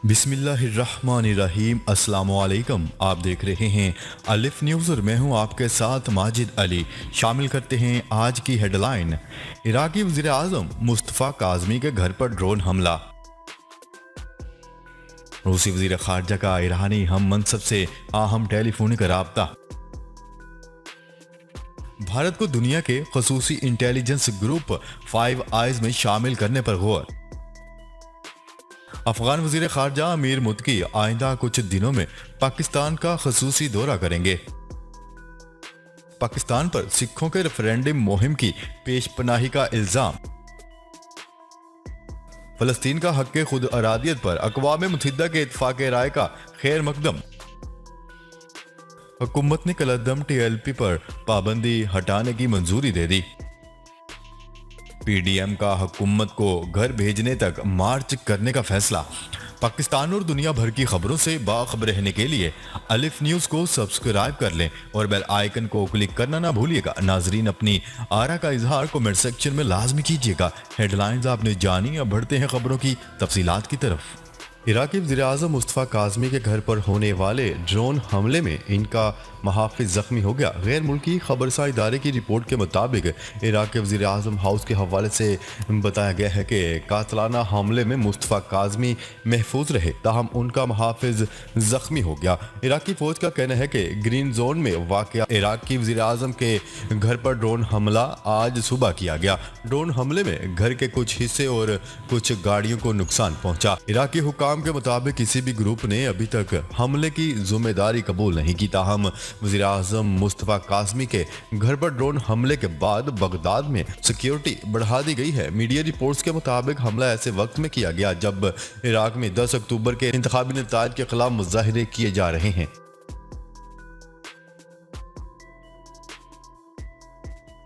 बिस्मिल्लाहिर्रहमानिर्रहीम। अस्सलामुअलैकुम। आप देख रहे हैं अलिफ न्यूज़ और मैं हूं आपके साथ माजिद अली। शामिल करते हैं आज की हेडलाइन। इराकी वज़ीर आज़म मुस्तफ़ा काज़मी के घर पर ड्रोन हमला। रूसी वज़ीर ख़ारजा का ईरानी हम मनसब से अहम टेलीफोनिक राब्ता। भारत को दुनिया के ख़ुसूसी इंटेलिजेंस ग्रुप फाइव आइज में शामिल करने पर गौर। अफगान वजीर खारजा अमीर मुत्की आइंदा कुछ दिनों में पाकिस्तान का खसूसी दौरा करेंगे। पाकिस्तान पर सिखों के रेफरेंडम मुहिम की पेशपनाही का इल्जाम। फलस्तीन का हक के खुद अरादियत पर अक़वाम मुत्तहिदा के इत्तफ़ाक़ राय का खैर मकदम। हुकूमत ने कलअदम TLP पर पाबंदी हटाने की मंजूरी दे दी। PDM का हुकूमत को घर भेजने तक मार्च करने का फैसला। पाकिस्तान और दुनिया भर की खबरों से बाखबर रहने के लिए अलिफ न्यूज़ को सब्सक्राइब कर लें और बेल आइकन को क्लिक करना ना भूलिएगा। नाजरीन, अपनी आरा का इजहार कमेंट सेक्शन में लाजमी कीजिएगा। हेडलाइंस आपने जानी, अब बढ़ते हैं खबरों की तफसीलात की तरफ। इराकी वज़ीर-ए-आज़म मुस्तफ़ा काज़मी के घर पर होने वाले ड्रोन हमले में इनका महाफिज जख्मी हो गया। गैर मुल्की खबरसा इदारे की रिपोर्ट के मुताबिक इराक के वज़ीर-ए-आज़म हाउस के हवाले से बताया गया है कि कातलाना हमले में मुस्तफ़ा काज़मी महफूज रहे, ताहम उनका महाफिज जख्मी हो गया। इराकी फ़ौज का कहना है कि ग्रीन जोन में वाक़या इराक की वज़ीर-ए-आज़म के घर पर ड्रोन हमला आज सुबह किया गया। ड्रोन हमले में घर के कुछ हिस्से और कुछ गाड़ियों को नुकसान पहुंचा। इराकी हुक्काम के मुताबिक किसी भी ग्रुप ने अभी तक हमले की जिम्मेदारी कबूल नहीं की, ताहम वज़ीर आज़म मुस्तफ़ा काज़मी के घर पर ड्रोन हमले के बाद बगदाद में सिक्योरिटी बढ़ा दी गई है। मीडिया रिपोर्ट्स के मुताबिक हमला ऐसे वक्त में किया गया जब इराक में 10 अक्टूबर के इंतखाबी नताज के खिलाफ मुजाहिरे किए जा रहे हैं।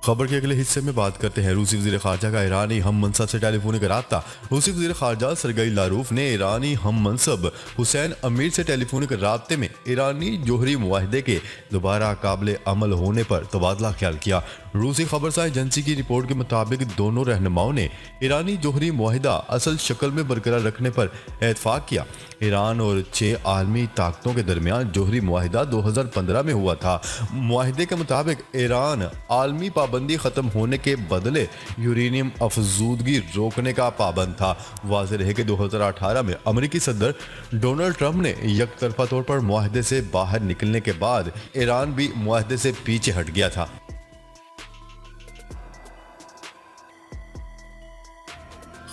खबर के अगले हिस्से में बात करते हैं रूसी वज़ीर ख़ारजा का ईरानी हम मनसब से टेलीफोनिक राब्ता। रूसी वज़ीर ख़ारजा सरगई लारूफ ने ईरानी हम मनसब हुसैन अमीर से टेलीफोनिक राब्ते में ईरानी जोहरी मुआहदे के दोबारा काबिल अमल होने पर तबादला ख्याल किया। रूसी खबरसा एजेंसी की रिपोर्ट के मुताबिक दोनों रहनुमाओं ने ईरानी जोहरी मुआहदा असल शक्ल में बरकरार रखने पर इत्तफाक किया। ईरान और 6 आलमी ताकतों के दरमियान जोहरी मुआहदा 2015 में हुआ था। मुआहदे के मुताबिक ईरान आलमी पाबंदी ख़त्म होने के बदले यूरेनियम अफजूदगी रोकने का पाबंद था। वाज़ेह है कि 2018 में अमेरिकी सदर डोनाल्ड ट्रंप ने यकतरफा तौर पर मुआहदे से बाहर निकलने के बाद ईरान भी मुआहदे से पीछे हट गया था।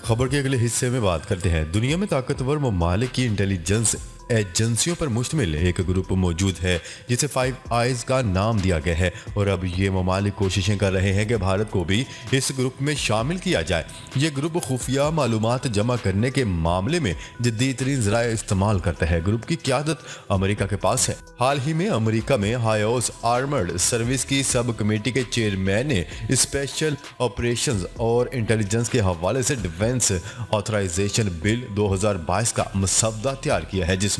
खबर के अगले हिस्से में बात करते हैं। दुनिया में ताकतवर ममालिक की इंटेलिजेंस एजेंसियों पर मुश्तमिल एक ग्रुप मौजूद है जिसे फाइव आइज का नाम दिया गया है और अब ये ममालिक कोशिशें कर रहे हैं कि भारत को भी इस ग्रुप में शामिल किया जाए। ये ग्रुप खुफिया मालूमात जमा करने के मामले में जदीद तरीन ज़राए इस्तेमाल करता है। ग्रुप की क़यादत अमेरिका के पास है। हाल ही में अमेरिका में हायोस आर्मर्ड सर्विस की सब कमेटी के चेयरमैन ने स्पेशल ऑपरेशंस और इंटेलिजेंस के हवाले से डिफेंस ऑथराइजेशन बिल 2022 का मसवदा तैयार किया है, जिसमें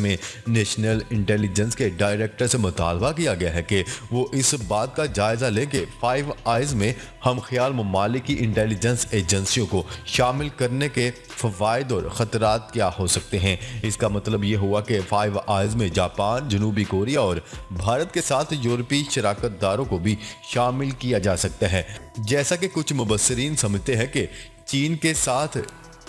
नेशनल इंटेलिजेंस के डायरेक्टर से मुतालबा किया गया है कि वो इस बात का जायजा लें कि फाइव आइज में हम ख्याल ममालिक की इंटेलिजेंस एजेंसियों को शामिल करने के फ़वाइद और ख़तरात क्या हो सकते हैं। इसका मतलब ये हुआ कि फाइव आइज में जापान, जनूबी कोरिया और भारत के साथ यूरोपीय शराकतदारों को भी शामिल किया जा सकता है। जैसा कि कुछ मुबस्सिरीन समझते हैं कि चीन के साथ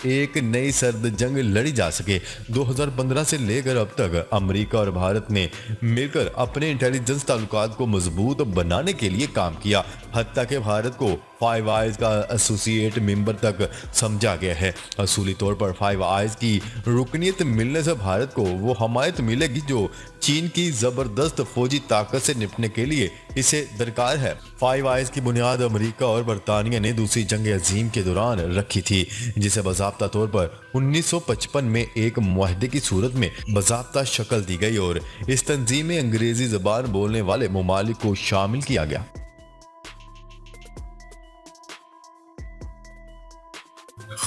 एक नई सर्द जंग लड़ी जा सके। 2015 से लेकर अब तक अमेरिका और भारत ने मिलकर अपने इंटेलिजेंस ताल्लुकात को मजबूत बनाने के लिए काम किया। हत्ता कि भारत को फाइव आइज का एसोसिएट मेंबर तक समझा गया है। असूली तौर पर फाइव आइज की रुकनीत मिलने से भारत को वो हमायत मिलेगी जो चीन की ज़बरदस्त फौजी ताकत से निपटने के लिए इसे दरकार है। फाइव आइज की बुनियाद अमेरिका और बरतानिया ने दूसरी जंग अजीम के दौरान रखी थी, जिसे बाज़ाब्ता तौर पर 1955 में एक मुआहदे की सूरत में बाज़ाब्ता शक्ल दी गई और इस तंजीम में अंग्रेजी ज़बान बोलने वाले ममालिक को शामिल किया गया।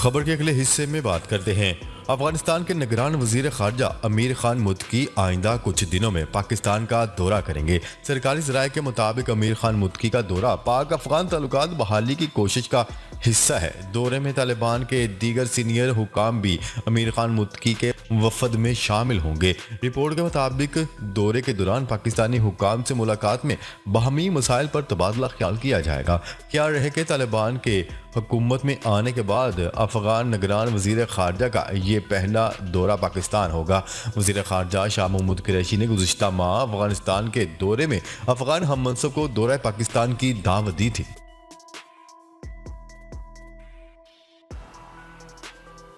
खबर के अगले हिस्से में बात करते हैं। अफगानिस्तान के निगरान वजीर खारजा अमीर खान मुत्तकी आइंदा कुछ दिनों में पाकिस्तान का दौरा करेंगे। सरकारी ज़राए के मुताबिक अमीर खान मुत्तकी का दौरा पाक अफगान ताल्लुकात बहाली की कोशिश का हिस्सा है। दौरे में तालिबान के दीगर सीनियर हुकाम भी अमीर खान मुत्तकी के वफद में शामिल होंगे। रिपोर्ट के मुताबिक दौरे के दौरान पाकिस्तानी हुकाम से मुलाकात में बाहमी मसाइल पर तबादला ख्याल किया जाएगा। क्या रहे कि तालिबान के हुकूमत में आने के बाद अफगान निगरान वजीर खारजा का ये पहला दौरा पाकिस्तान होगा। वजीर खारजा शाह महमूद कुरैशी ने गुज़िश्ता माह अफगानिस्तान के दौरे में अफगान हम मनसब को दौरा पाकिस्तान की दावत दी थी।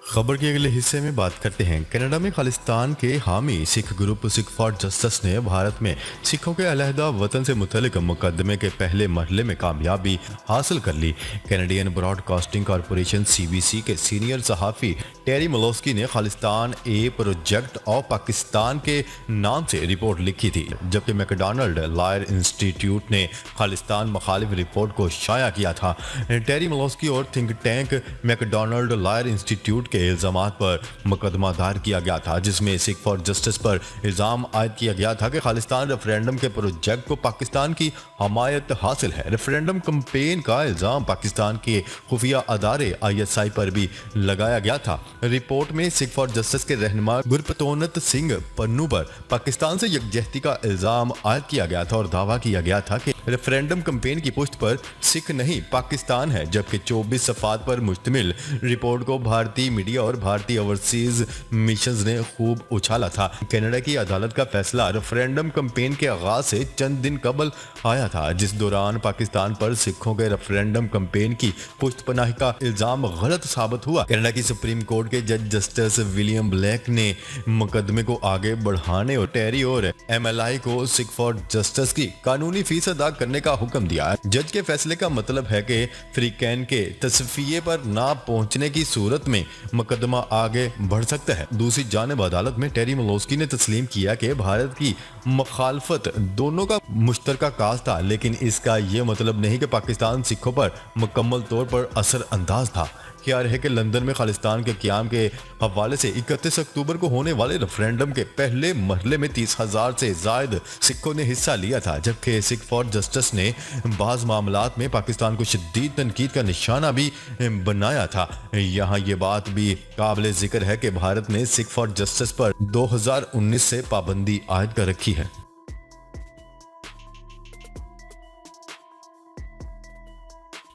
खबर के अगले हिस्से में बात करते हैं। कनाडा में खालिस्तान के हामी Sikh group Sikh for justice ने भारत में सिखों के अलहदा वतन से मुतल्लिक मुकदमे के पहले मरहले में कामयाबी हासिल कर ली। कैनेडियन ब्रॉडकास्टिंग कॉरपोरेशन CBC के सीनियर सहाफ़ी टेरी मलोस्की ने खालिस्तान ए प्रोजेक्ट ऑफ पाकिस्तान के नाम से रिपोर्ट लिखी थी, जबकि मैकडोनाल्ड लॉयर इंस्टीट्यूट ने खालिस्तान मुखालिफ रिपोर्ट को शाया किया था। टेरी मलोस्की और think tank Macdonald Laurier Institute के इल्जामात पर मुकदमा दायर किया गया था, जिसमें सिख फॉर जस्टिस पर इल्जाम आयद किया गया था कि खालिस्तान रेफरेंडम के प्रोजेक्ट को पाकिस्तान की हमायत हासिल है। रेफरेंडम कैंपेन का इल्जाम पाकिस्तान के खुफिया अदारे ISI पर भी लगाया गया था। रिपोर्ट में सिख फॉर जस्टिस के रहनुमा गुरपतोनत सिंह पन्नू पर पाकिस्तान से यकजहती का इल्जाम आयद किया गया था और दावा किया गया था कि रेफरेंडम कैंपेन की पुष्ट पर सिख नहीं पाकिस्तान है, जबकि 24 सफ़ात पर मुश्तमिल रिपोर्ट को भारतीय मीडिया और भारतीय ओवरसीज मिशंस ने खूब उछाला था। कनाडा की अदालत का फैसला रेफरेंडम कैंपेन के आगाज से चंद दिन कबल आया था, जिस दौरान पाकिस्तान पर सिखों के रेफरेंडम कैंपेन की पुष्टपनाही का इल्जाम गलत साबित हुआ। कनाडा की सुप्रीम कोर्ट के जज जस्टिस विलियम ब्लैक ने मुकदमे को आगे बढ़ाने और टेरी और MLI को सिख फॉर जस्टिस की कानूनी फीस अदा करने का हुक्म दिया। जज के फैसले का मतलब है कि फ्रीकैन के तस्फिये पर ना पहुंचने की सूरत में मुकदमा आगे बढ़ सकता है। दूसरी जानिब अदालत में टेरी मलोस्की ने तस्लीम किया कि भारत की मुखालफत दोनों का मुश्तरका काज था, लेकिन इसका यह मतलब नहीं कि पाकिस्तान सिखों पर मुकम्मल तौर पर असर अंदाज था। क्या रहे कि लंदन में खालिस्तान के क़याम के हवाले से 31 अक्टूबर को होने वाले रेफरेंडम के पहले मरहले में 30,000 से ज़ायद सिखों ने हिस्सा लिया था, जबकि सिख फॉर जस्टिस ने बाज़ मामलात में पाकिस्तान को शदीद तनकीद का निशाना भी बनाया था। यहाँ ये बात भी काबिल जिक्र है कि भारत ने सिख फॉर जस्टिस पर 2019 से पाबंदी आयद कर रखी है।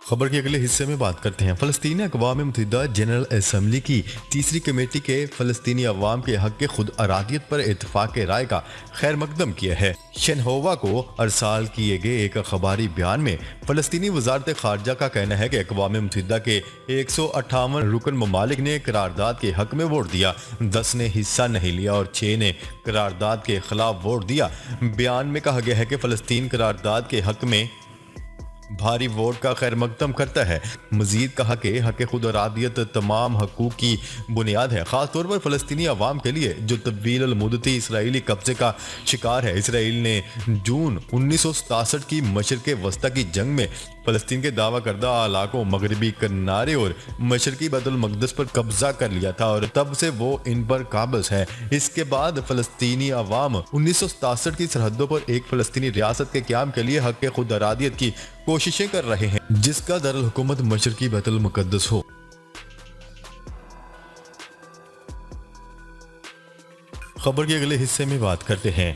खबर के अगले हिस्से में बात करते हैं। फ़लस्तीनी अक़वाम मुत्तहिदा जनरल असम्बली की तीसरी कमेटी के फ़लस्तीनी अवाम के हक़ के खुद अरादियत पर इत्तफ़ाक़ राय का खैर मकदम किया है। शनहोवा को अरसाल किए गए एक अखबारी बयान में फ़लस्तीनी वज़ारत ख़ारजा का कहना है कि अक़वाम मुत्तहिदा के 158 रुकन ममालिक ने करारदाद के हक़ में वोट दिया, 10 ने हिस्सा नहीं लिया और 6 ने करारदाद के ख़िलाफ़ वोट दिया। बयान में कहा गया है कि फ़लस्तीन करारदाद के हक़ में भारी वोट का खैर मकदम करता है। मजीद कहा कि हक़ खुद अरादियत तमाम हकूक़ की बुनियाद है, ख़ास तौर पर फ़लस्तीनी अवाम के लिए जो तवील मुद्दती इसराइली कब्ज़े का शिकार है। इसराइल ने जून 1967 की मशरक़ वस्ता की जंग में फ़लस्तीन के दावा करदा इलाकों मगरबी किनारे और मशरक़ी बैतुल मक़दस पर कब्जा कर लिया था और तब से वो इन पर काबिज़ है। इसके बाद फ़लस्तीनी अवाम 1967 की सरहदों पर एक फ़लस्तीनी रियासत के क़याम के लिए हक़ खुद अरादियत की कोशिशें कर रहे हैं, जिसका दारुल हुकूमत मशरक़ी बैतुल मुक़द्दस हो। खबर के अगले हिस्से में बात करते हैं।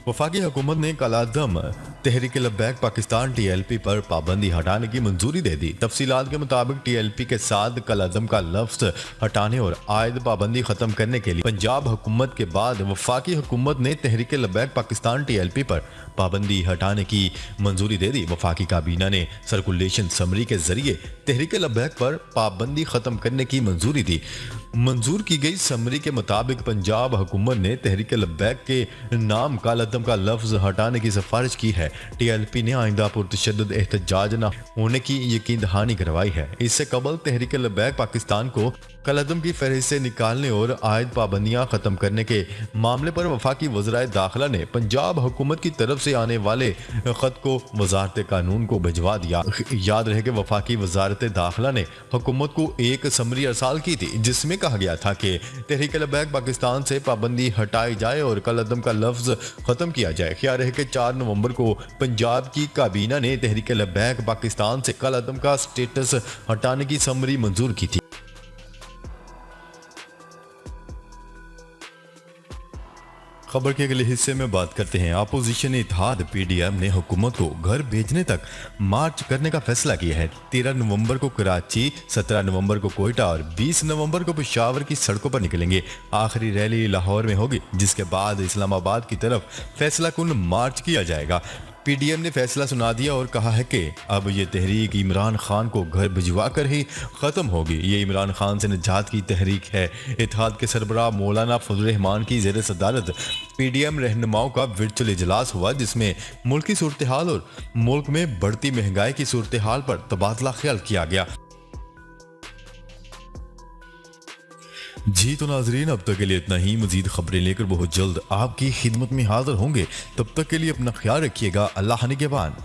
वफाकी हुकूमत ने कलादम तहरीक लब्बैक पाकिस्तान TLP पर पाबंदी हटाने की मंजूरी दे दी। तफसीलात के मुताबिक TLP के साथ कलादम का लफ्ज़ हटाने और आयद पाबंदी ख़त्म करने के लिए पंजाब हुकूमत के बाद वफाकी हुकूमत ने तहरीक लब्बैक पाकिस्तान TLP पर पाबंदी हटाने की मंजूरी दे दी। वफाकी काबीना ने सर्कुलेशन समरी के जरिए तहरीक लब्बैक पर पाबंदी ख़त्म करने की मंजूरी दी। मंजूर की गई समरी के मुताबिक पंजाब हुकूमत ने तहरीक लब्बैक के नाम कालादम का लफ्ज़ हटाने की सिफारिश की है। TLP ने आइंदा पुरतशद्दुद एहतजाज न होने की यकीन दहानी करवाई है। इससे कबल तहरीक लब्बैक पाकिस्तान को कालादम की फहरिस्त से निकालने और आयद पाबंदियाँ ख़त्म करने के मामले पर वफाकी वज़राए दाखिला ने पंजाब हुकूमत की तरफ से आने वाले खत को वजारत कानून को भिजवा दिया। याद रहे कि वफाकी वजारत दाखिला ने हुकूमत को एक समरी अरसाल की थी जिसमें कहा गया था कि तहरीक लबैक पाकिस्तान से पाबंदी हटाई जाए और कल अदम का लफ्ज खत्म किया जाए। ख्याल रहे कि 4 नवंबर को पंजाब की काबीना ने तहरीक लबैक पाकिस्तान से कल अदम का स्टेटस हटाने की समरी मंजूर की थी। खबर के अगले हिस्से में बात करते हैं। अपोजिशन इत्तेहाद पीडीएम ने हुकूमत को घर भेजने तक मार्च करने का फैसला किया है। 13 नवंबर को कराची, 17 नवंबर को कोयटा और 20 नवंबर को पेशावर की सड़कों पर निकलेंगे। आखिरी रैली लाहौर में होगी जिसके बाद इस्लामाबाद की तरफ फैसला कुन मार्च किया जाएगा। पीडीएम ने फैसला सुना दिया और कहा है कि अब ये तहरीक इमरान खान को घर भिजवा कर ही ख़त्म होगी। ये इमरान खान से निजात की तहरीक है। इत्तेहाद के सरबराह मौलाना फजल रहमान की ज़ेर सदारत पीडीएम रहनुमाओं का वर्चुअल इजलास हुआ जिसमें मुल्क की सूरत हाल और मुल्क में बढ़ती महंगाई की सूरत हाल पर तबादला ख्याल किया गया। जी तो नाजरीन, अब तक के लिए इतना ही। मजीद खबरें लेकर बहुत जल्द आपकी खिदमत में हाजिर होंगे। तब तक के लिए अपना ख्याल रखिएगा। अल्लाह निगहबान।